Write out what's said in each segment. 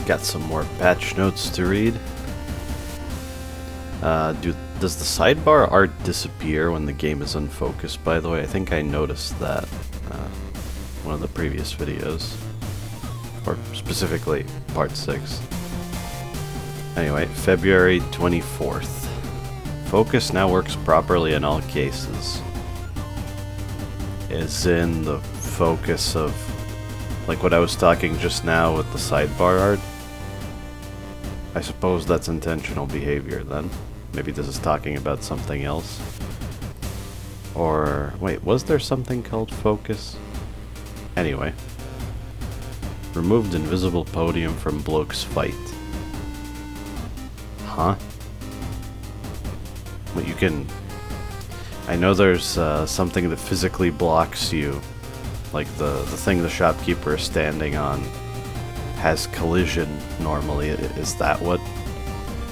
Got some more patch notes to read. Does the sidebar art disappear when the game is unfocused, by the way? I think I noticed that one of the previous videos. Or specifically, part 6. Anyway, February 24th. Focus now works properly in all cases. Is in the focus of, like what I was talking just now with the sidebar art. I suppose that's intentional behavior then. Maybe this is talking about something else. Or, wait, was there something called focus? Anyway. Removed invisible podium from bloke's fight. Huh? But you can... I know there's something that physically blocks you. Like the thing the shopkeeper is standing on has collision normally. Is that what?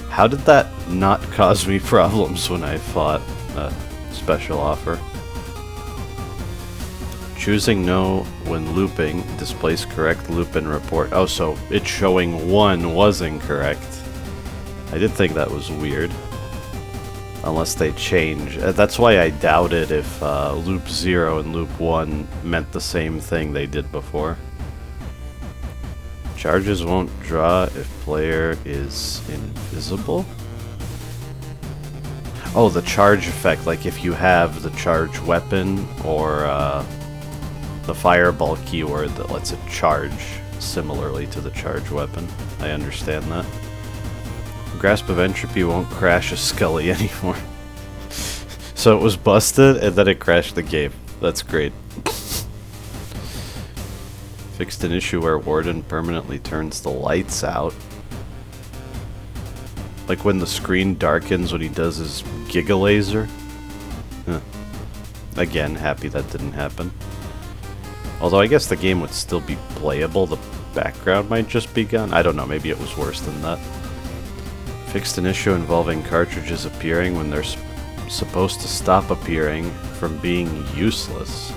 How did that not cause me problems when I fought a special offer? Choosing no when looping displays correct loop and report. Oh, so it's showing 1 was incorrect. I did think that was weird. Unless they change. That's why I doubted if loop 0 and loop 1 meant the same thing they did before. Charges won't draw if player is invisible? Oh, the charge effect, like if you have the charge weapon or the fireball keyword that lets it charge similarly to the charge weapon. I understand that. Grasp of Entropy won't crash a Scully anymore. So it was busted and then it crashed the game. That's great. Fixed an issue where Warden permanently turns the lights out. Like when the screen darkens when he does his Giga Laser. Huh. Again, happy that didn't happen. Although I guess the game would still be playable, the background might just be gone. I don't know, maybe it was worse than that. Fixed an issue involving cartridges appearing when they're supposed to stop appearing from being useless.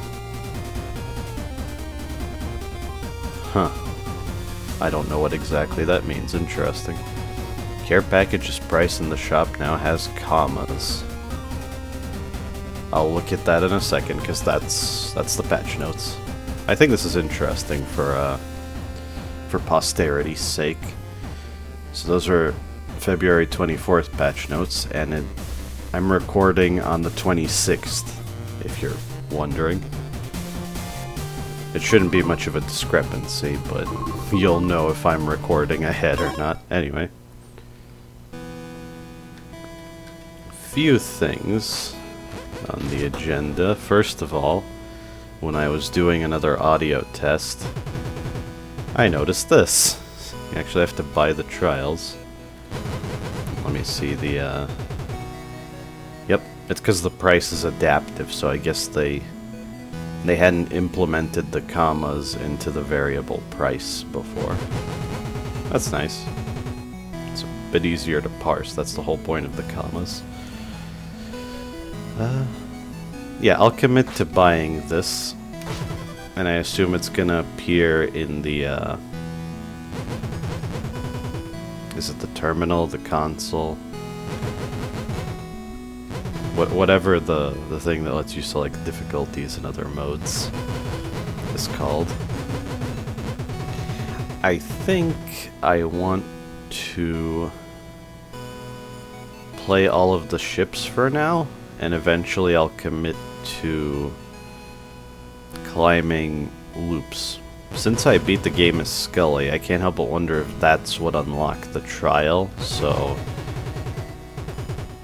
Huh. I don't know what exactly that means. Interesting. Care package's price in the shop now has commas. I'll look at that in a second, because that's the patch notes. I think this is interesting for posterity's sake. So those are February 24th patch notes, and I'm recording on the 26th, if you're wondering. It shouldn't be much of a discrepancy, but you'll know if I'm recording ahead or not. Anyway. Few things on the agenda. First of all, when I was doing another audio test, I noticed this. You actually have to buy the trials. Let me see the, Yep, it's because the price is adaptive, so I guess they hadn't implemented the commas into the variable price before. That's nice. It's a bit easier to parse, that's the whole point of the commas. Yeah, I'll commit to buying this, and I assume it's gonna appear in the, is it the terminal, the console? Whatever the thing that lets you select difficulties and other modes is called. I think I want to play all of the ships for now, and eventually I'll commit to climbing loops. Since I beat the game as Scully, I can't help but wonder if that's what unlocked the trial, so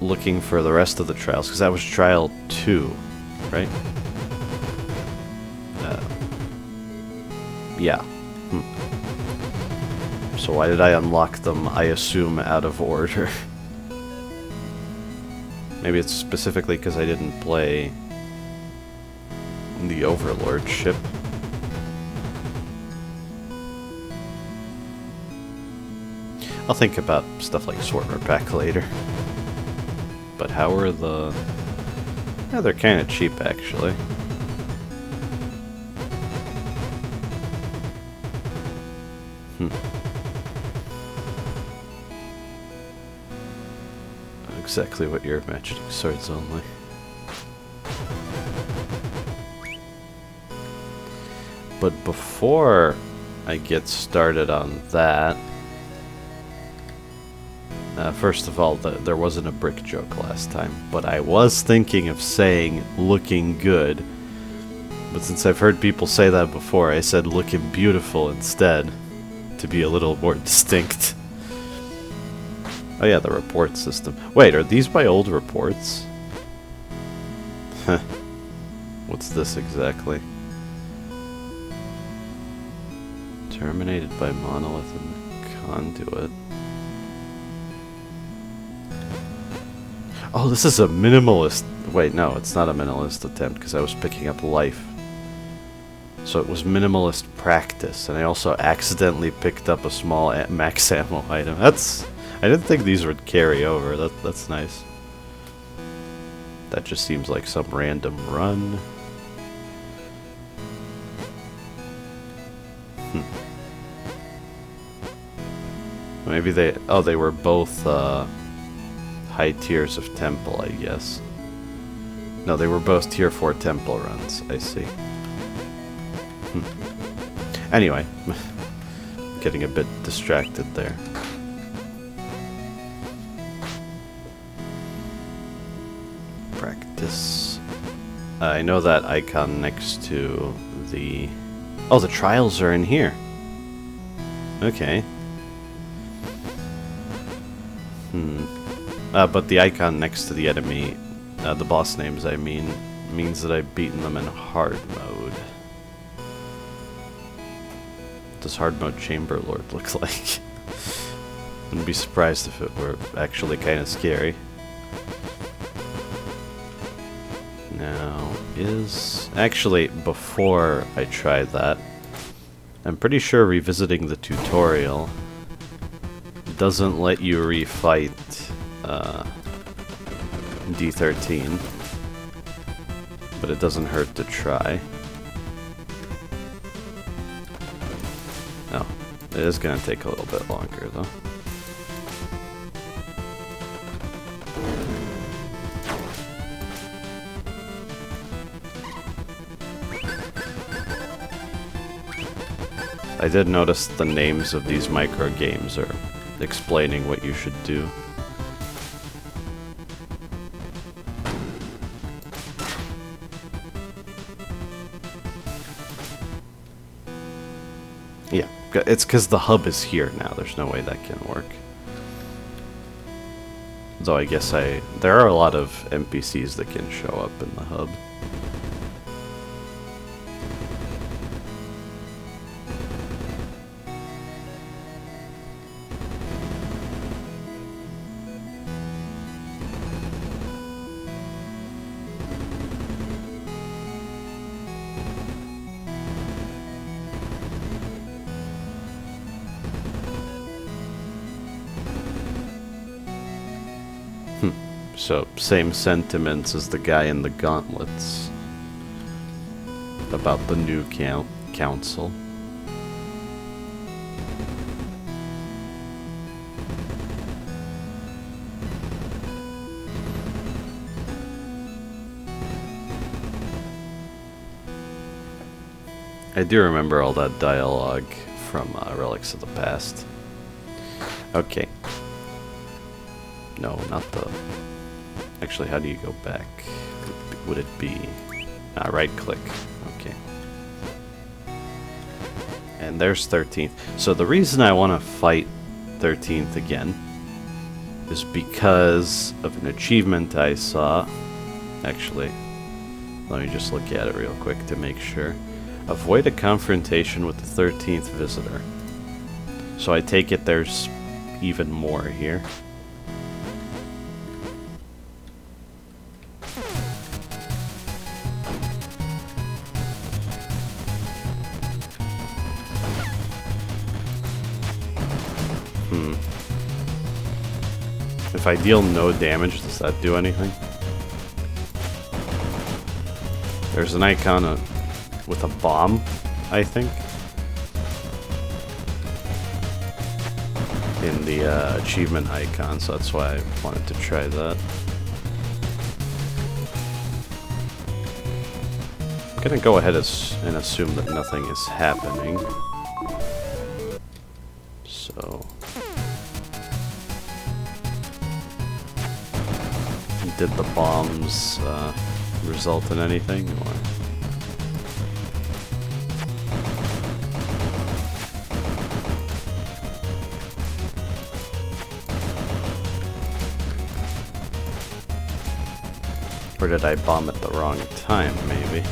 looking for the rest of the trials, because that was trial 2, right? Yeah. So why did I unlock them, I assume, out of order? Maybe it's specifically because I didn't play the Overlord ship. I'll think about stuff like Swordmaster pack later. But how are the... Yeah, they're kind of cheap, actually. exactly what you're imagining. Swords only. But before I get started on that, first of all, there wasn't a brick joke last time, but I was thinking of saying looking good. But since I've heard people say that before, I said looking beautiful instead, to be a little more distinct. Oh yeah, the report system. Wait, are these my old reports? Huh. What's this exactly? Terminated by monolith and conduit. Oh, this is a minimalist... Wait, no, it's not a minimalist attempt, because I was picking up life. So it was minimalist practice, and I also accidentally picked up a small max ammo item. That's... I didn't think these would carry over. That's nice. That just seems like some random run. Maybe they... Oh, they were both high tiers of temple, I guess. No, they were both tier 4 temple runs. I see. Anyway. Getting a bit distracted there. Practice. I know that icon next to the... Oh, the trials are in here. Okay. But the icon next to the enemy, the boss names I mean, means that I've beaten them in hard mode. What does hard mode Chamber Lord look like? Wouldn't be surprised if it were actually kind of scary. Now, actually, before I try that, I'm pretty sure revisiting the tutorial doesn't let you refight D13, but it doesn't hurt to try. Oh, it is going to take a little bit longer though. I did notice the names of these micro games are explaining what you should do. Yeah, it's because the hub is here now. There's no way that can work. Though I guess there are a lot of NPCs that can show up in the hub. So, same sentiments as the guy in the gauntlets about the new council. I do remember all that dialogue from Relics of the Past. Okay. No, not the... Actually, how do you go back? Would it be... right click. Okay. And there's 13th. So the reason I want to fight 13th again is because of an achievement I saw. Actually, let me just look at it real quick to make sure. Avoid a confrontation with the 13th visitor. So I take it there's even more here. If I deal no damage, does that do anything? There's an icon with a bomb, I think. in the achievement icon, so that's why I wanted to try that. I'm gonna go ahead and assume that nothing is happening. So... did the bombs result in anything, or...? Or did I bomb at the wrong time, maybe?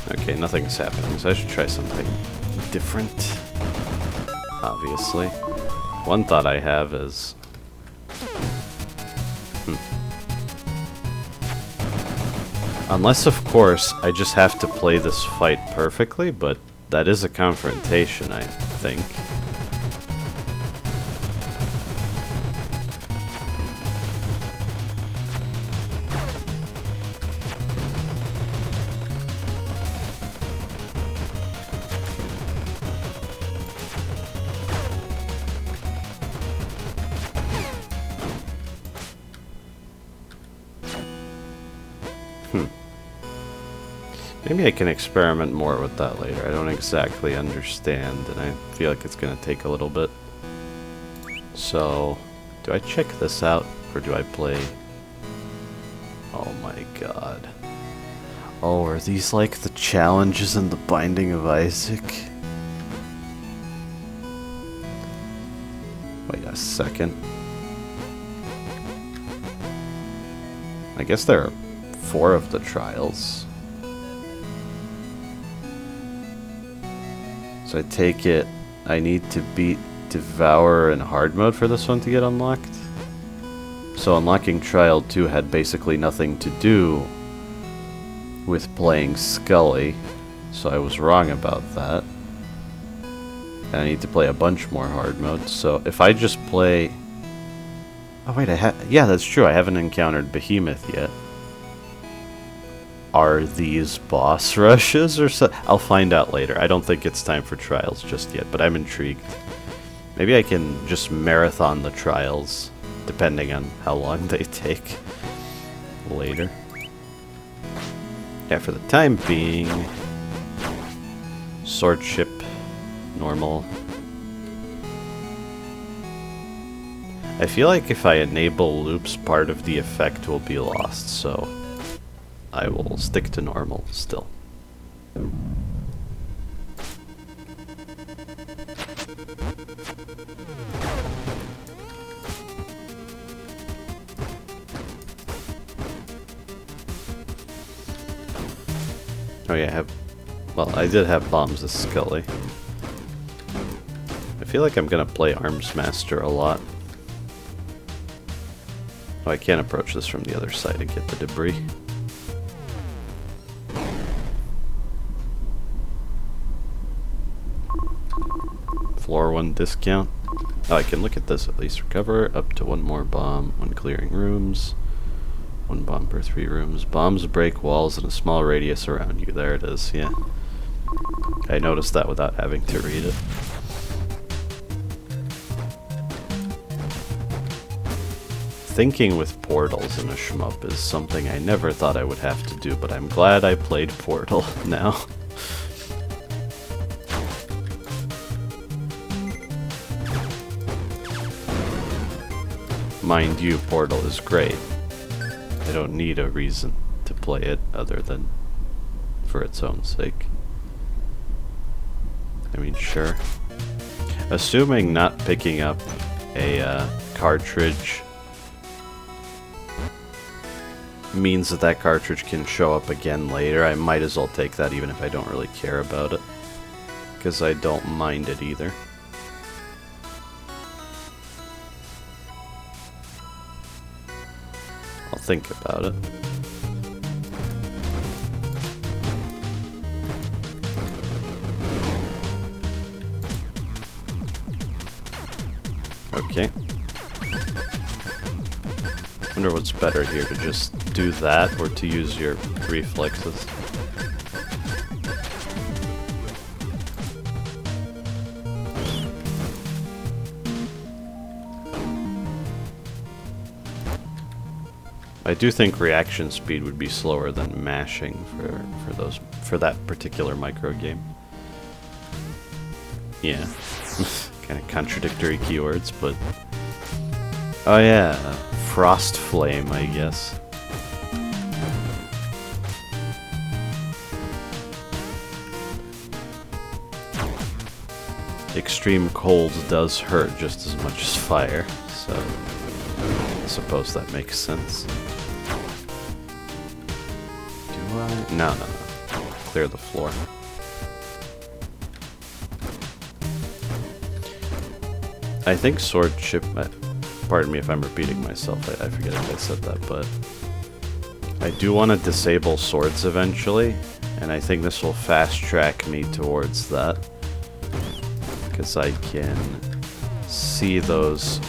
Okay, nothing's happening, so I should try something different. Obviously. One thought I have is... Unless, of course, I just have to play this fight perfectly, but that is a confrontation, I think. Maybe I can experiment more with that later. I don't exactly understand, and I feel like it's going to take a little bit. So, do I check this out, or do I play... Oh my god. Oh, are these like the challenges in the Binding of Isaac? Wait a second. I guess there are 4 of the trials. So I take it I need to beat Devourer in hard mode for this one to get unlocked? So unlocking Trial 2 had basically nothing to do with playing Scully, so I was wrong about that. And I need to play a bunch more hard modes, so if I just play... Oh wait, yeah, that's true, I haven't encountered Behemoth yet. Are these boss rushes or so? I'll find out later. I don't think it's time for trials just yet, but I'm intrigued. Maybe I can just marathon the trials, depending on how long they take later. Yeah, for the time being, swordship, normal. I feel like if I enable loops, part of the effect will be lost, so I will stick to normal still. Oh yeah, I did have bombs as Scully. I feel like I'm gonna play Arms Master a lot. Oh, I can't approach this from the other side and get the debris. Floor 1 discount. Oh, I can look at this at least. Recover up to 1 more bomb when clearing rooms. 1 bomb per 3 rooms. Bombs break walls in a small radius around you. There it is, yeah. I noticed that without having to read it. Thinking with portals in a shmup is something I never thought I would have to do, but I'm glad I played Portal now. Mind you, Portal is great. I don't need a reason to play it other than for its own sake. I mean, sure. Assuming not picking up a cartridge means that that cartridge can show up again later, I might as well take that even if I don't really care about it. Because I don't mind it either. I'll think about it. Okay. Wonder what's better here, to just do that or to use your reflexes. I do think reaction speed would be slower than mashing for that particular micro game. Yeah, kind of contradictory keywords, but oh yeah, frost flame, I guess. Extreme cold does hurt just as much as fire, so I suppose that makes sense. No. Clear the floor. I think swordship... pardon me if I'm repeating myself, I forget if I said that, but... I do want to disable swords eventually, and I think this will fast-track me towards that. Because I can see those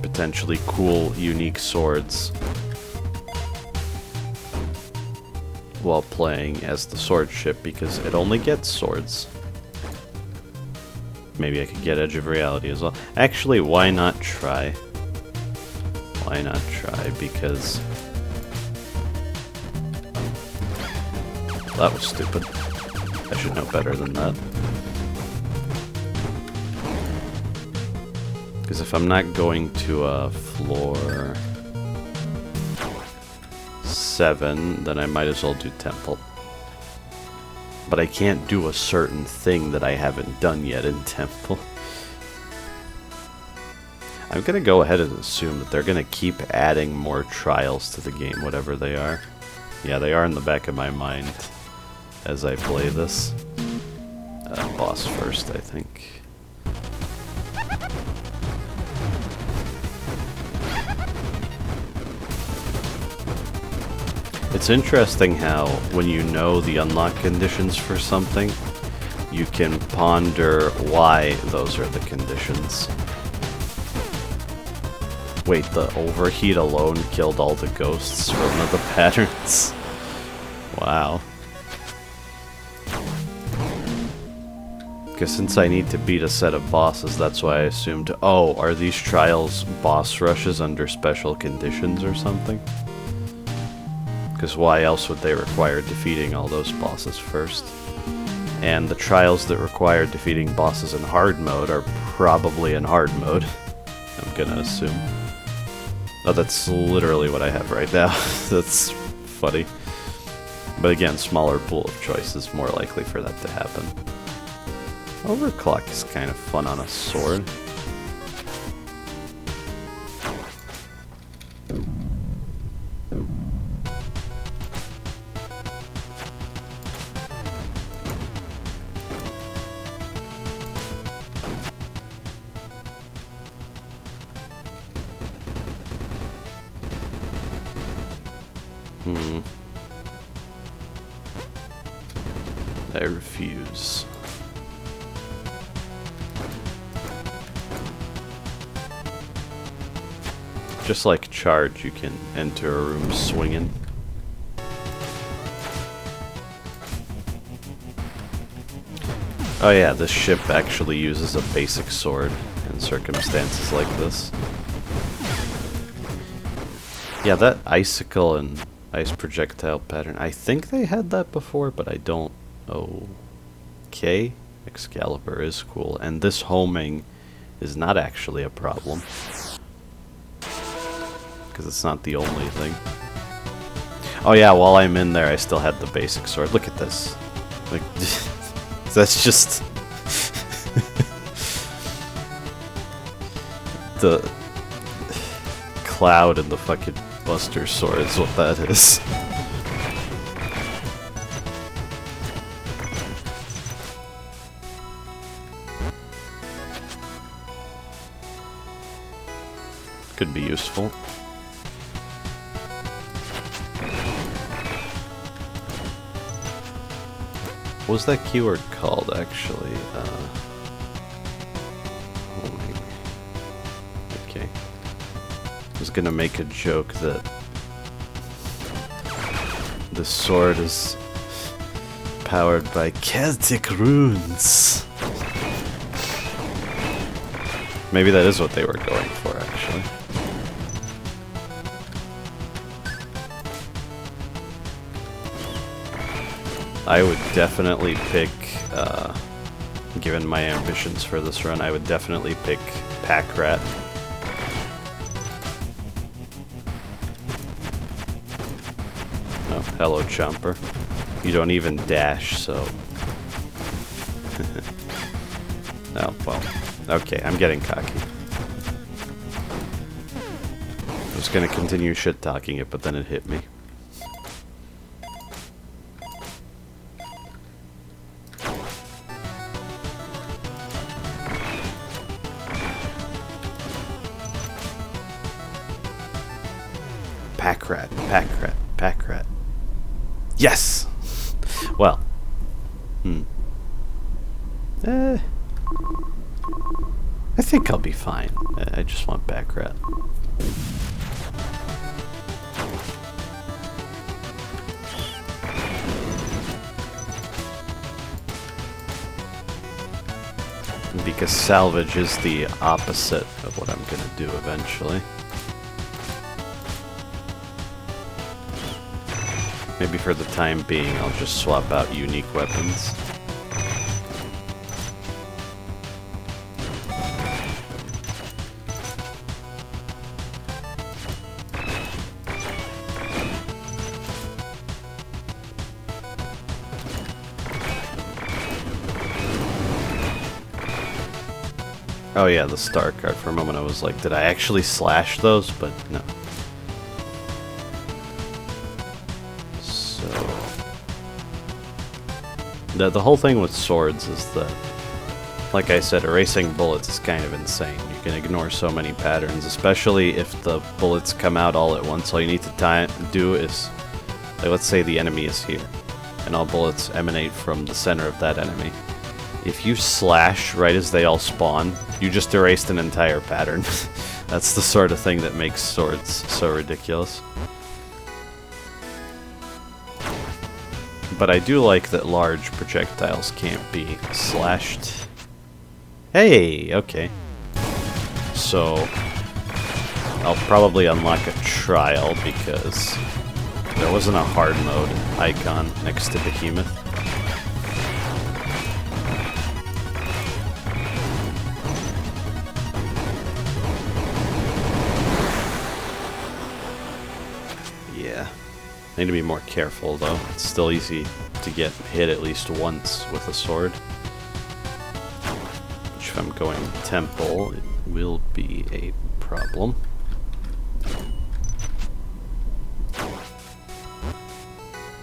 potentially cool, unique swords while playing as the swordship, because it only gets swords. Maybe I could get Edge of Reality as well. Actually, why not try? Why not try? Because... that was stupid. I should know better than that. Because if I'm not going to floor 7, then I might as well do Temple. But I can't do a certain thing that I haven't done yet in Temple. I'm gonna go ahead and assume that they're gonna keep adding more trials to the game, whatever they are. Yeah, they are in the back of my mind as I play this. Boss first, I think. It's interesting how, when you know the unlock conditions for something, you can ponder why those are the conditions. Wait, the overheat alone killed all the ghosts from the patterns? Wow. Because since I need to beat a set of bosses, that's why I assumed, oh, are these trials boss rushes under special conditions or something? Because why else would they require defeating all those bosses first? And the trials that require defeating bosses in hard mode are probably in hard mode, I'm gonna assume. Oh, that's literally what I have right now. That's funny. But again, smaller pool of choices, more likely for that to happen. Overclock is kind of fun on a sword. I refuse. Just like charge, you can enter a room swinging. Oh yeah, this ship actually uses a basic sword in circumstances like this. Yeah, that icicle and ice projectile pattern, I think they had that before, but I don't. Okay, Excalibur is cool, and this homing is not actually a problem. Because it's not the only thing. Oh yeah, while I'm in there, I still had the basic sword. Look at this. Like, that's just... the cloud and the fucking Buster Sword is what that is. Could be useful. What was that keyword called, actually? Okay. I was gonna make a joke that This sword is powered by Celtic runes. Maybe that is what they were going for, actually. I would definitely pick, given my ambitions for this run, I would definitely pick Pack Rat. Oh, hello, Chomper. You don't even dash, so... Oh, well. Okay, I'm getting cocky. I was gonna continue shit-talking it, but then it hit me. Pack rat, pack rat, pack rat. Yes! Well. I think I'll be fine. I just want pack rat. Because salvage is the opposite of what I'm gonna do eventually. Maybe for the time being, I'll just swap out unique weapons. Oh yeah, the star card. For a moment I was like, did I actually slash those? But no. So... The whole thing with swords is that, like I said, erasing bullets is kind of insane. You can ignore so many patterns, especially if the bullets come out all at once. All you need to do is, like, let's say the enemy is here, and all bullets emanate from the center of that enemy. If you slash right as they all spawn, you just erased an entire pattern. That's the sort of thing that makes swords so ridiculous. But I do like that large projectiles can't be slashed. Hey, okay. So, I'll probably unlock a trial because there wasn't a hard mode icon next to Behemoth. Need to be more careful though. It's still easy to get hit at least once with a sword. Which if I'm going temple, it will be a problem.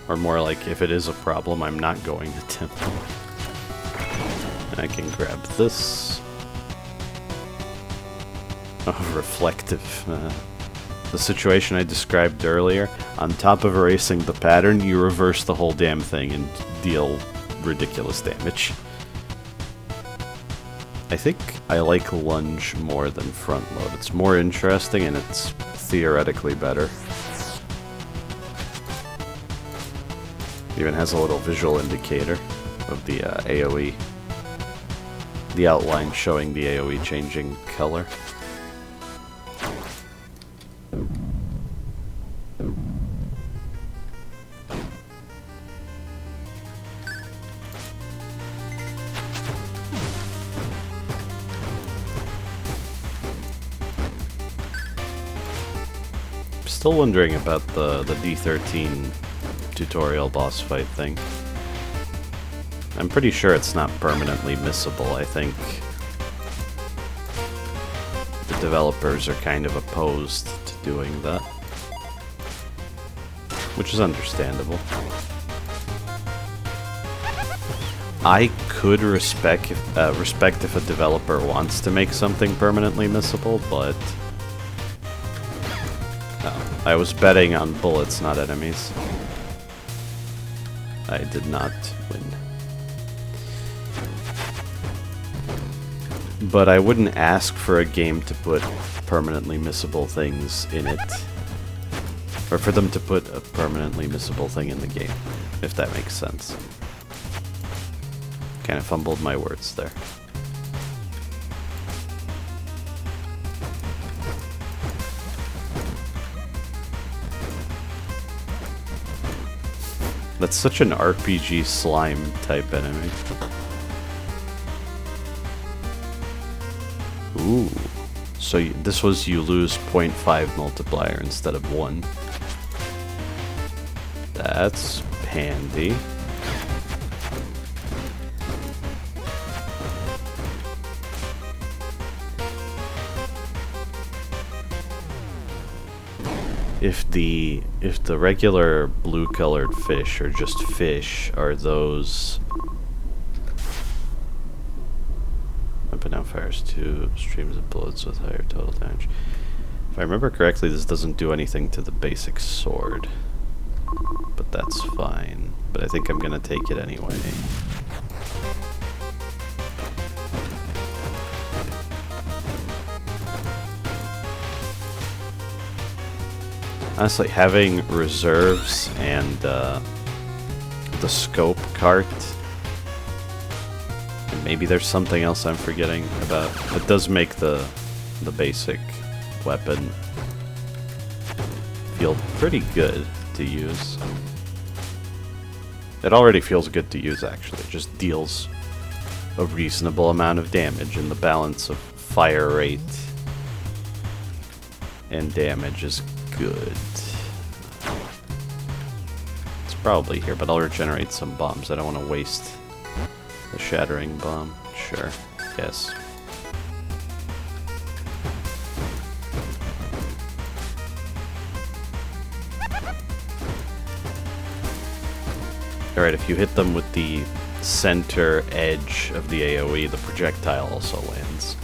Or more like, if it is a problem, I'm not going to temple. And I can grab this. Oh, reflective. The situation I described earlier, on top of erasing the pattern, you reverse the whole damn thing and deal ridiculous damage. I think I like lunge more than front load. It's more interesting and it's theoretically better. It even has a little visual indicator of the AoE. The outline showing the AoE changing color. Still wondering about the D13 tutorial boss fight thing. I'm pretty sure it's not permanently missable. I think the developers are kind of opposed to doing that, which is understandable. I could respect if a developer wants to make something permanently missable, but I was betting on bullets, not enemies. I did not win. But I wouldn't ask for a game to put permanently missable things in it. Or for them to put a permanently missable thing in the game, if that makes sense. Kind of fumbled my words there. That's such an RPG slime type enemy. Ooh. So this was you lose 0.5 multiplier instead of 1. That's handy. If the regular blue colored fish are just fish, are those weapon now fires 2 streams of bullets with higher total damage. If I remember correctly, this doesn't do anything to the basic sword, but that's fine. But I think I'm gonna take it anyway. Honestly, having reserves and the scope cart, and maybe there's something else I'm forgetting about. It does make the basic weapon feel pretty good to use. It already feels good to use, actually. It just deals a reasonable amount of damage, and the balance of fire rate and damage is good. It's probably here, but I'll regenerate some bombs. I don't want to waste the shattering bomb. Sure. Yes. Alright, if you hit them with the center edge of the AoE, the projectile also lands.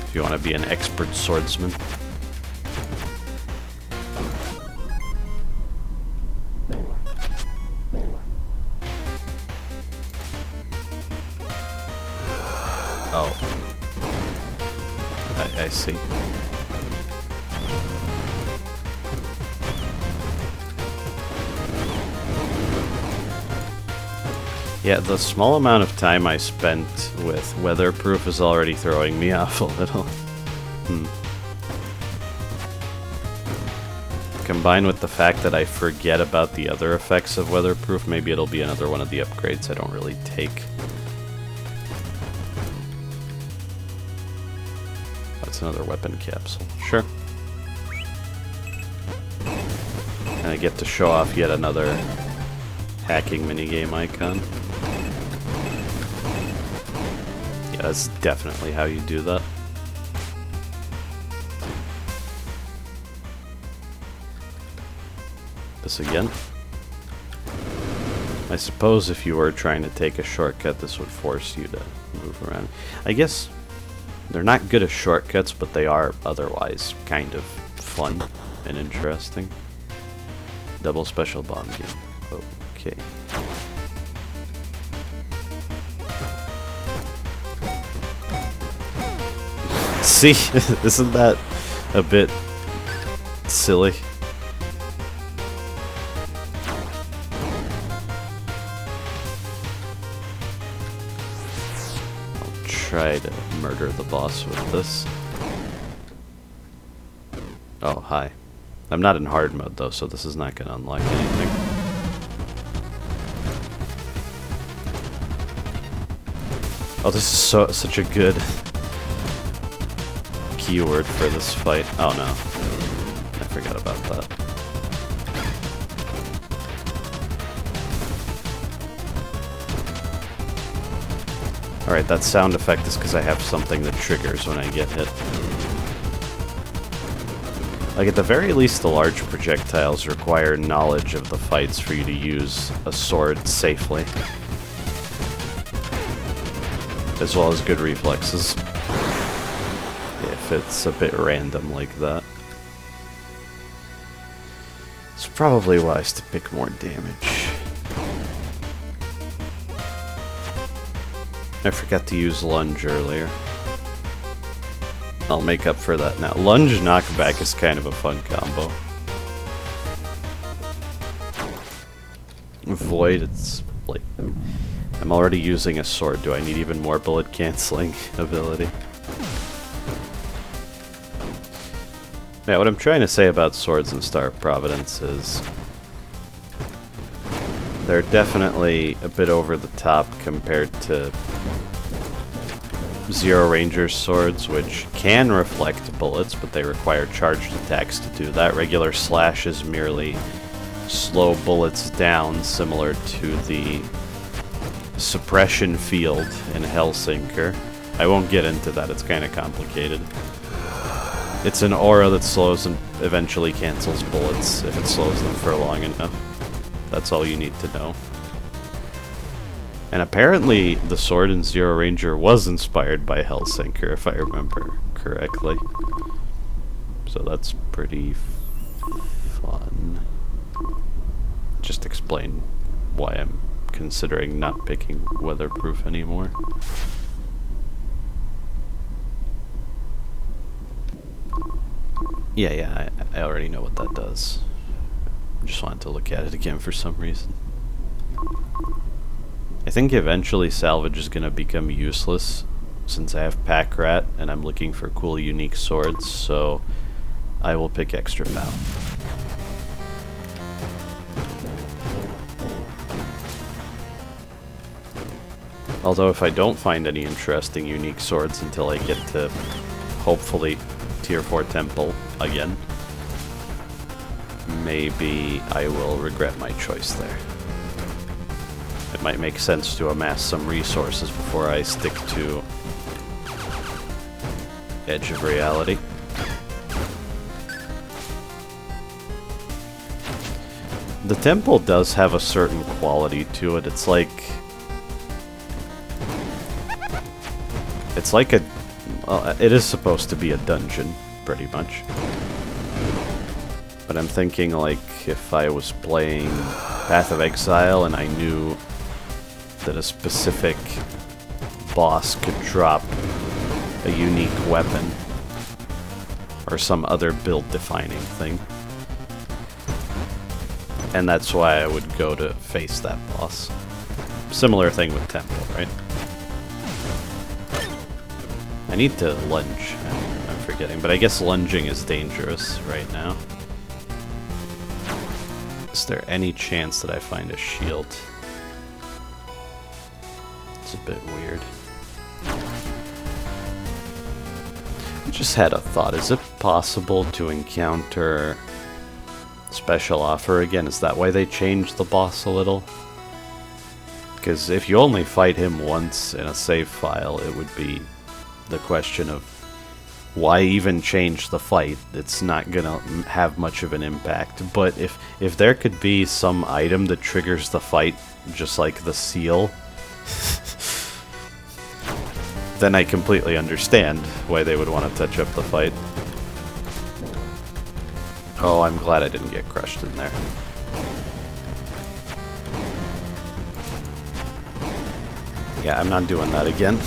If you want to be an expert swordsman. Oh. I see. Yeah, the small amount of time I spent with weatherproof is already throwing me off a little. Combined with the fact that I forget about the other effects of weatherproof, maybe it'll be another one of the upgrades I don't really take. That's another weapon capsule. Sure. And I get to show off yet another hacking minigame icon. Yeah, that's definitely how you do that. This again. I suppose if you were trying to take a shortcut, this would force you to move around. I guess they're not good as shortcuts, but they are otherwise kind of fun and interesting. Double special bomb game. Okay. See, isn't that a bit silly? I'll try to murder the boss with this. Oh, hi. I'm not in hard mode though, so this is not going to unlock anything. Oh, this is such a good keyword for this fight. Oh no. I forgot about that. Alright, that sound effect is because I have something that triggers when I get hit. Like, at the very least, the large projectiles require knowledge of the fights for you to use a sword safely. As well as good reflexes. If it's a bit random like that. It's probably wise to pick more damage. I forgot to use lunge earlier. I'll make up for that now. Lunge knockback is kind of a fun combo. Void, it's like... I'm already using a sword. Do I need even more bullet canceling ability? Yeah, what I'm trying to say about swords in Star of Providence is they're definitely a bit over the top compared to Zero Ranger's swords, which can reflect bullets, but they require charged attacks to do that. Regular slash is merely slow bullets down, similar to the suppression field in Hellsinker. I won't get into that, it's kind of complicated. It's an aura that slows and eventually cancels bullets if it slows them for long enough. That's all you need to know. And apparently the sword in Zero Ranger was inspired by Hellsinker, if I remember correctly. So that's pretty fun. Just explain why I'm considering not picking weatherproof anymore. Yeah, I already know what that does. I just wanted to look at it again for some reason. I think eventually salvage is going to become useless since I have Pack Rat and I'm looking for cool unique swords, so I will pick Extra Foul. Although if I don't find any interesting unique swords until I get to, hopefully, Tier 4 Temple again, maybe I will regret my choice there. It might make sense to amass some resources before I stick to Edge of Reality. The temple does have a certain quality to it. It's like a... well, it is supposed to be a dungeon, pretty much. But I'm thinking, like, if I was playing Path of Exile and I knew that a specific boss could drop a unique weapon or some other build-defining thing. And that's why I would go to face that boss. Similar thing with Temple, right? I need to lunge. I'm forgetting, but I guess lunging is dangerous right now. Is there any chance that I find a shield? It's a bit weird. I just had a thought. Is it possible to encounter Special Offer again? Is that why they changed the boss a little? Because if you only fight him once in a save file, it would be the question of why even change the fight? It's not gonna have much of an impact. But if there could be some item that triggers the fight, just like the seal, then I completely understand why they would want to touch up the fight. Oh, I'm glad I didn't get crushed in there. Yeah, I'm not doing that again.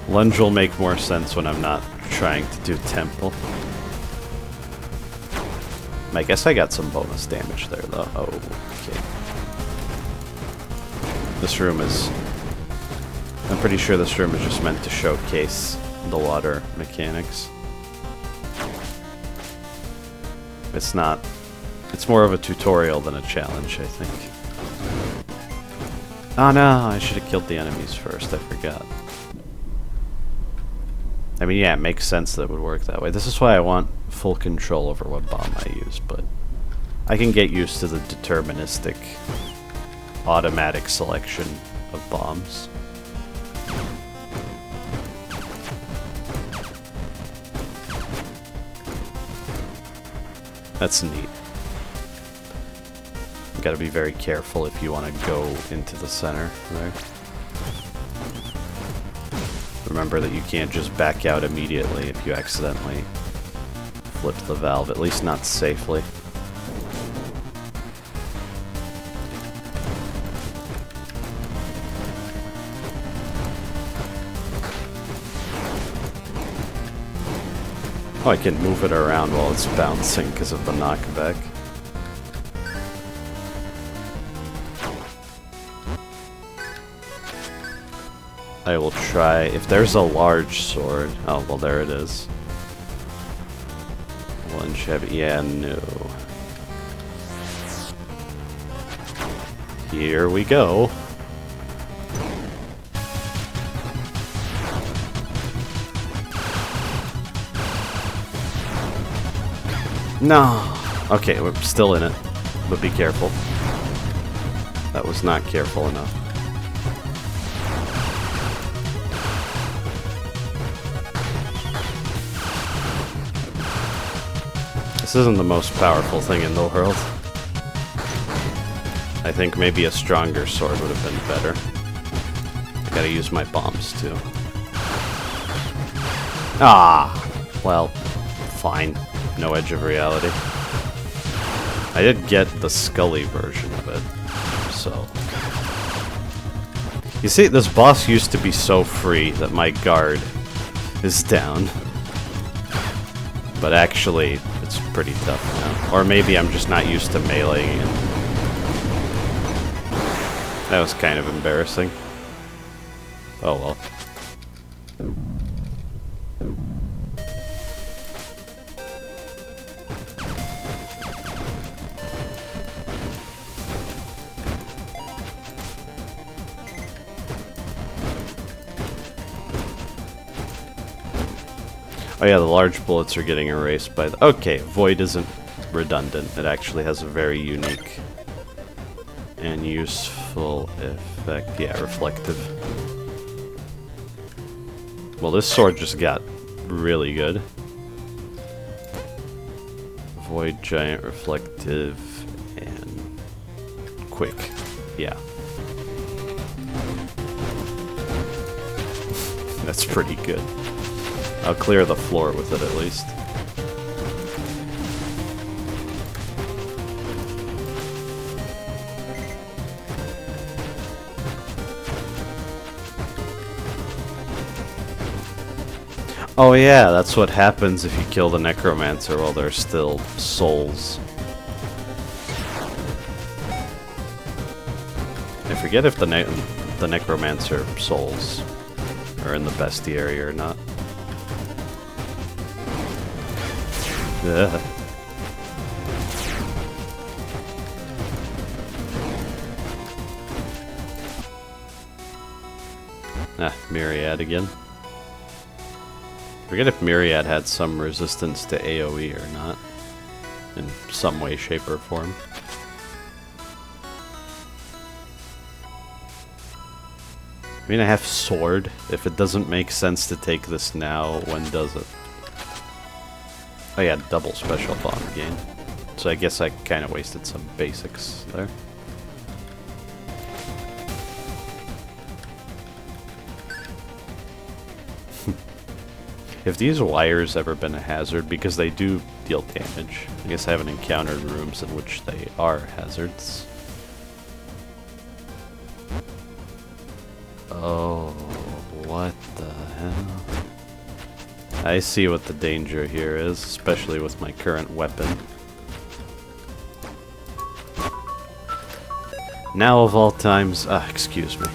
Lunge will make more sense when I'm not trying to do Temple. I guess I got some bonus damage there, though. Oh, okay. This room is... I'm pretty sure this room is just meant to showcase the water mechanics. It's not... It's more of a tutorial than a challenge, I think. Oh no, I should have killed the enemies first, I forgot. I mean, yeah, it makes sense that it would work that way. This is why I want full control over what bomb I use, but I can get used to the deterministic, automatic selection of bombs. That's neat. You gotta be very careful if you want to go into the center there. Remember that you can't just back out immediately if you accidentally flip the valve, at least not safely. Oh, I can move it around while it's bouncing because of the knockback. I will try. If there's a large sword... Oh, well, there it is. One shabby... Yeah, no. Here we go. No! Okay, we're still in it. But be careful. That was not careful enough. This isn't the most powerful thing in the world. I think maybe a stronger sword would have been better. I gotta use my bombs too. Ah! Well, fine. No edge of reality. I did get the Scully version of it, so... You see, this boss used to be so free that my guard is down. But actually, it's pretty tough now. Or maybe I'm just not used to meleeing it. That was kind of embarrassing. Oh well. Oh yeah, the large bullets are getting erased by the... Okay, Void isn't redundant. It actually has a very unique and useful effect. Yeah, reflective. Well, this sword just got really good. Void, giant, reflective, and quick. Yeah. That's pretty good. I'll clear the floor with it at least. Oh yeah, that's what happens if you kill the Necromancer while there's still souls. I forget if the Necromancer souls are in the bestiary or not. Ugh. Ah, Myriad again. Forget if Myriad had some resistance to AoE or not. In some way, shape, or form. I mean, I have Sword. If it doesn't make sense to take this now, when does it? Oh yeah, double special bomb gain. So I guess I kind of wasted some basics there. If these wires ever been a hazard, because they do deal damage. I guess I haven't encountered rooms in which they are hazards. Oh, what the hell? I see what the danger here is, especially with my current weapon. Now of all times... excuse me.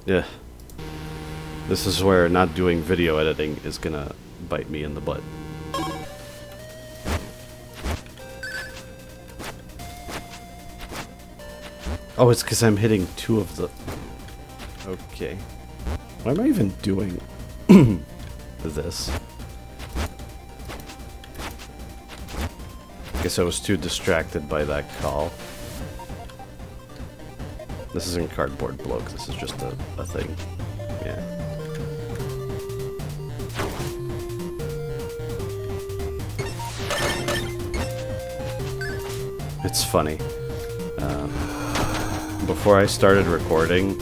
Yeah. This is where not doing video editing is gonna bite me in the butt. Oh, it's because I'm hitting 2 of the... Okay. Why am I even doing this? Guess I was too distracted by that call. This isn't cardboard bloke, this is just a thing. Yeah. It's funny. Before I started recording,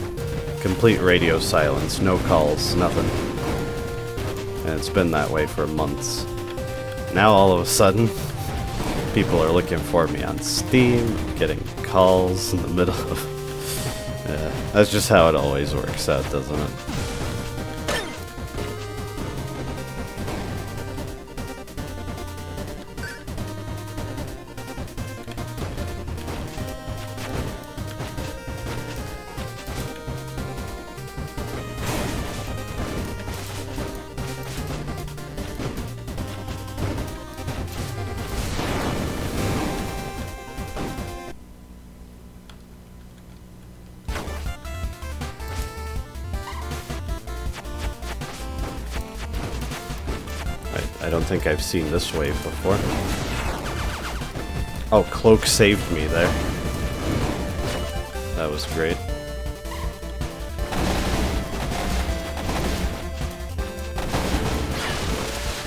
complete radio silence, no calls, nothing. And it's been that way for months. Now all of a sudden, people are looking for me on Steam, getting calls in the middle of... Yeah, that's just how it always works out, doesn't it? I don't think I've seen this wave before. Oh, Cloak saved me there. That was great.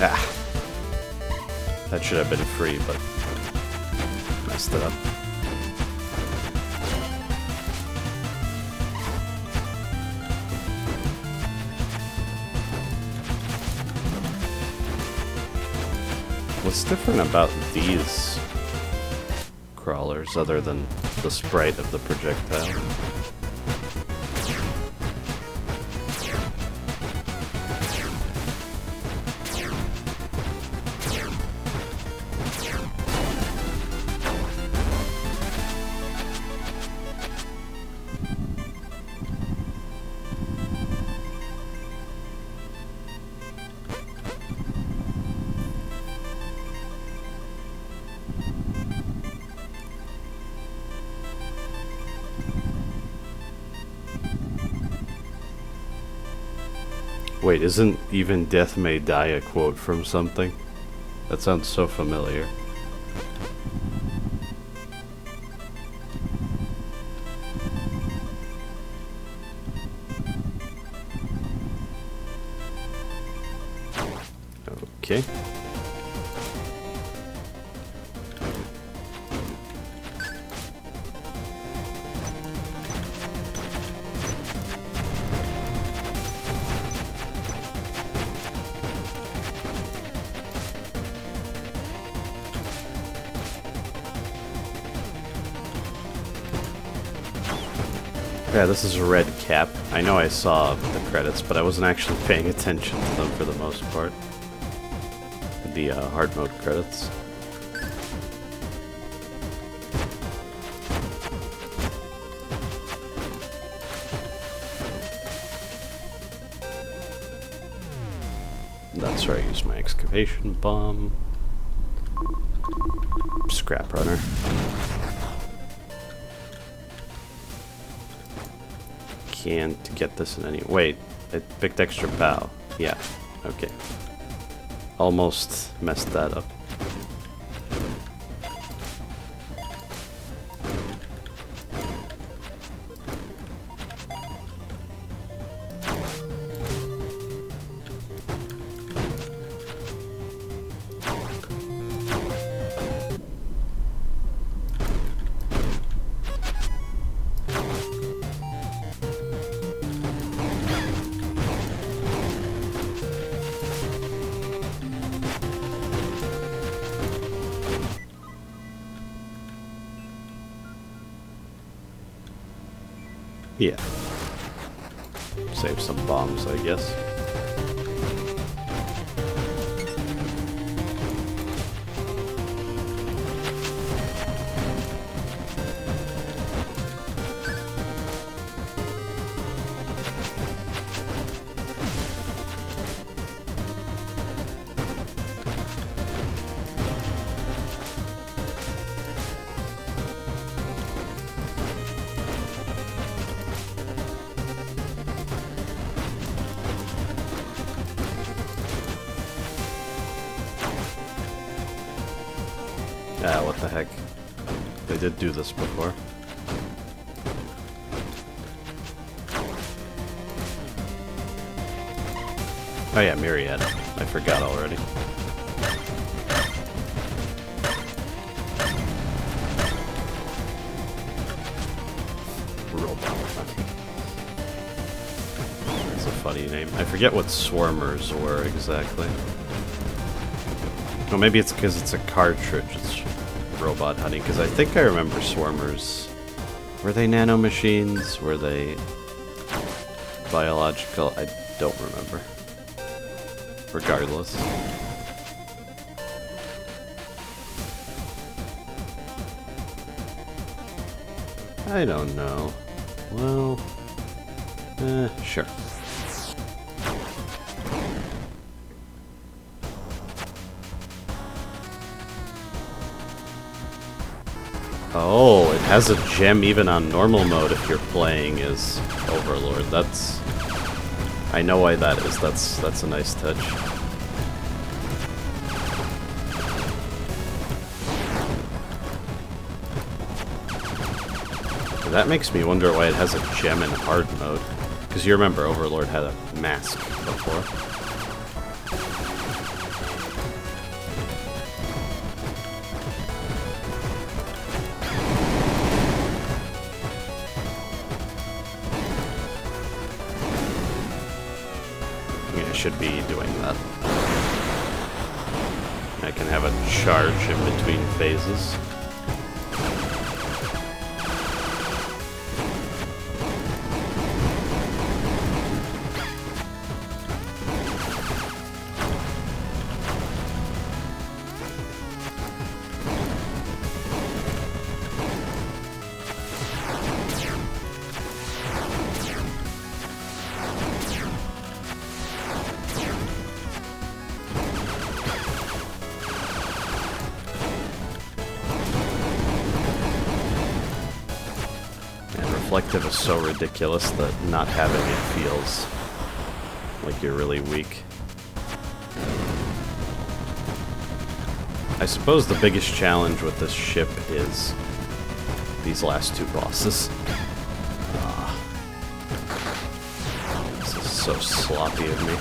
Ah. That should have been free, but messed it up. What's different about these crawlers other than the sprite of the projectile? Wait, isn't even death may die a quote from something? That sounds so familiar. Okay. Yeah, this is a red cap. I know I saw the credits, but I wasn't actually paying attention to them for the most part. The hard mode credits. That's where I use my excavation bomb. Scrap runner. Can't get this in any... Wait, it picked extra POW. Yeah, okay. Almost messed that up. Yeah. Save some bombs, I guess. Ah, what the heck. They did do this before. Oh yeah, Myriad. I forgot already. That's a funny name. I forget what swarmers were exactly. Oh, maybe it's because it's a cartridge. It's robot hunting. Because I think I remember swarmers. Were they nanomachines? Were they biological? I don't remember. Regardless. I don't know. Well, sure. Oh, it has a gem even on normal mode if you're playing as Overlord. That's... I know why that is. That's a nice touch. That makes me wonder why it has a gem in hard mode. Because you remember Overlord had a mask before. Yeah, I should be doing that. I can have a charge in between phases. Reflective is so ridiculous that not having it feels like you're really weak. I suppose the biggest challenge with this ship is these last two bosses. This is so sloppy of me.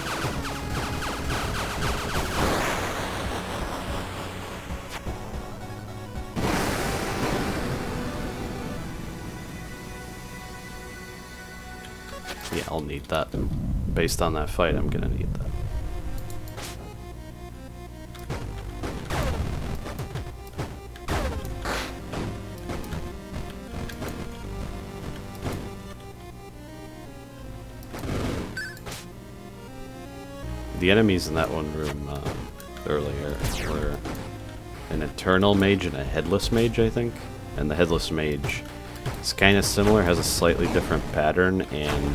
Yeah, I'll need that. Based on that fight, I'm gonna need that. The enemies in that one room earlier were an Eternal Mage and a Headless Mage, I think. And the Headless Mage is kind of similar, has a slightly different pattern, and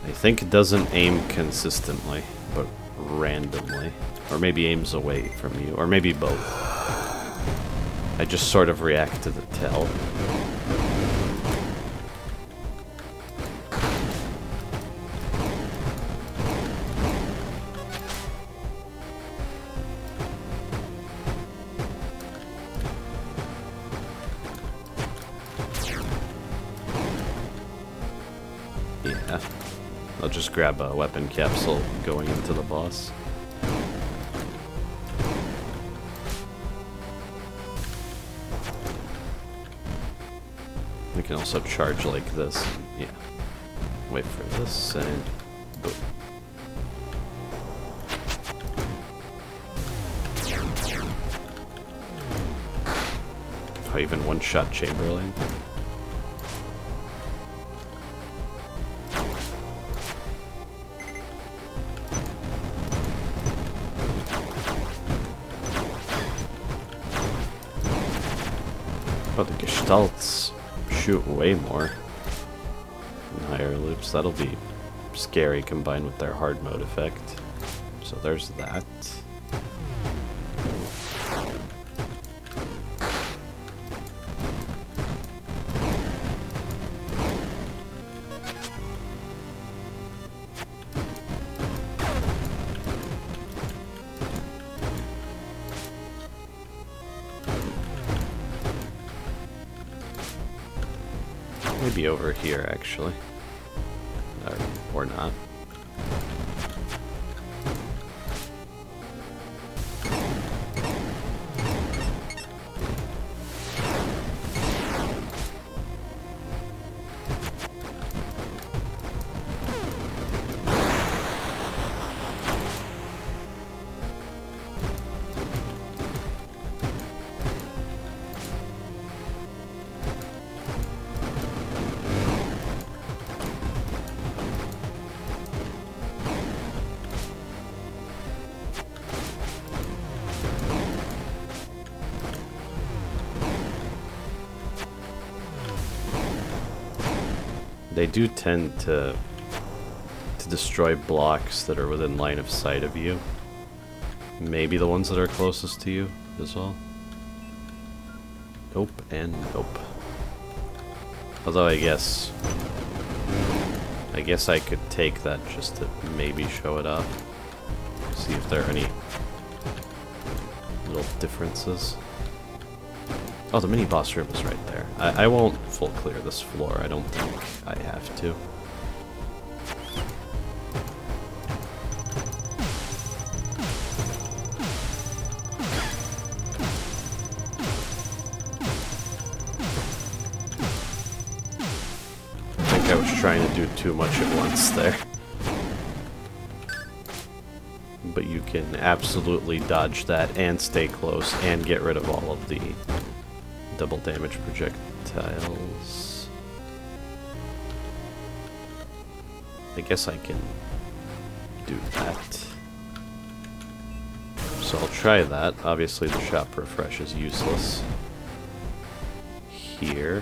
I think it doesn't aim consistently, but randomly. Or maybe aims away from you, or maybe both. I just sort of react to the tell. Yeah, I'll just grab a weapon capsule going into the boss. We can also charge like this. Yeah. Wait for this and boom. Oh, even one-shot Chamberlain. Oh, the Gestalts shoot way more in higher loops. That'll be scary combined with their hard mode effect. So there's that. Maybe over here, actually. Or not. They do tend to destroy blocks that are within line of sight of you. Maybe the ones that are closest to you as well. Nope and nope. Although I guess I could take that just to maybe show it off. See if there are any little differences. Oh, the mini-boss room is right there. I won't full clear this floor. I don't think I have to. I think I was trying to do too much at once there. But you can absolutely dodge that and stay close and get rid of all of the double damage projectiles. I guess I can do that. So I'll try that. Obviously the shop refresh is useless. Here.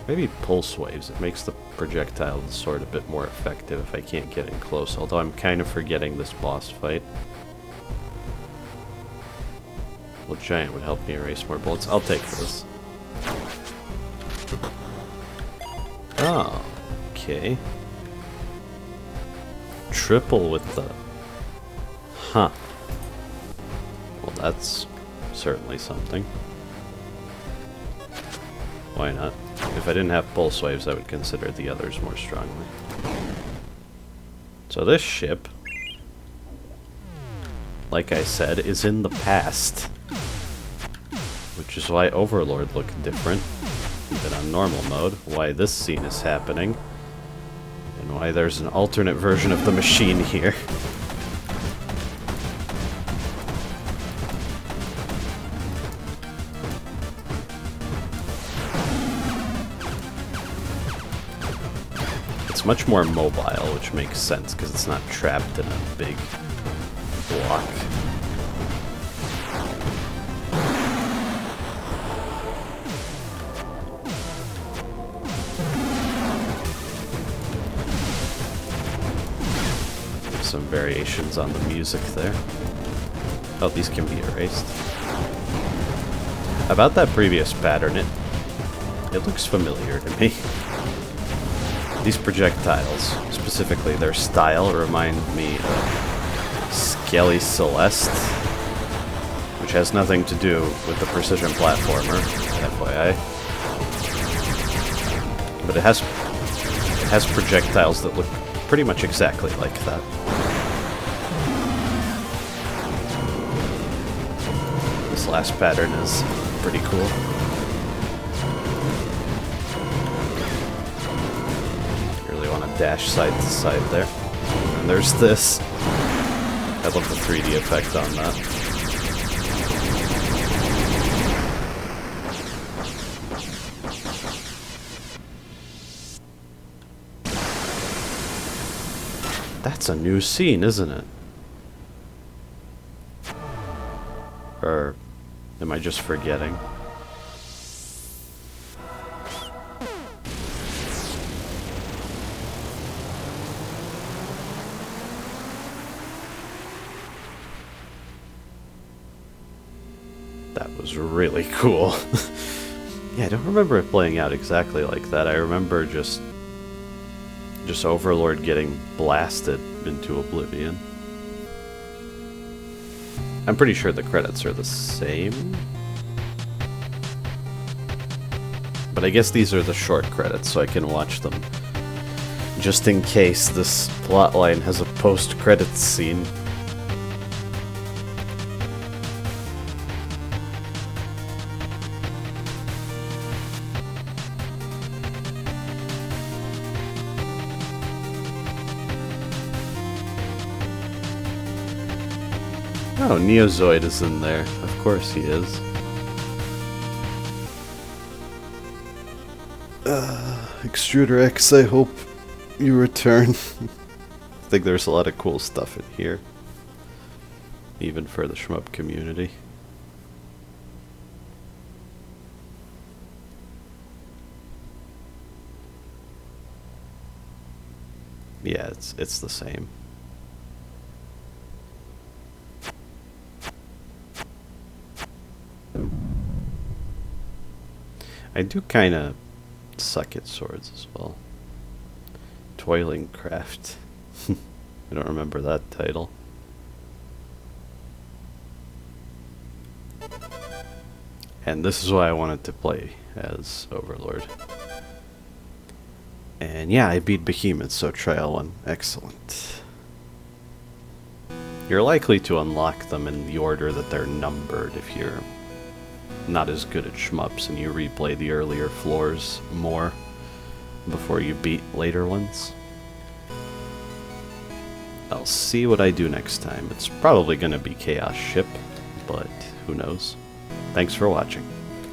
Maybe pulse waves. It makes the projectile sword a bit more effective if I can't get in close, although I'm kind of forgetting this boss fight. Well, giant would help me erase more bullets. I'll take this. Oh, okay. Triple with the... Huh. Well, that's certainly something. Why not? If I didn't have pulse waves, I would consider the others more strongly. So this ship, like I said, is in the past. Which is why Overlord looked different than on normal mode, why this scene is happening, and why there's an alternate version of the machine here. It's much more mobile, which makes sense because it's not trapped in a big block. Some variations on the music there. Oh, these can be erased. About that previous pattern, it looks familiar to me. These projectiles, specifically their style, remind me of Skelly Celeste, which has nothing to do with the precision platformer, FYI. But it has projectiles that look pretty much exactly like that. This last pattern is pretty cool. Dash side to side there. And there's this. I love the 3D effect on that. That's a new scene, isn't it? Or am I just forgetting? That was really cool. Yeah, I don't remember it playing out exactly like that. I remember just Overlord getting blasted into oblivion. I'm pretty sure the credits are the same. But I guess these are the short credits, so I can watch them. Just in case this plotline has a post-credits scene. Oh, Neozoid is in there. Of course he is. Extruder X, I hope you return. I think there's a lot of cool stuff in here. Even for the shmup community. Yeah, it's the same. I do kind of suck at swords as well. Toiling Craft. I don't remember that title. And this is why I wanted to play as Overlord. And yeah, I beat Behemoth, so trial 1. Excellent. You're likely to unlock them in the order that they're numbered if you're not as good at shmups and you replay the earlier floors more before you beat later ones. I'll see what I do next time. It's probably going to be Chaos Ship, but who knows. Thanks for watching.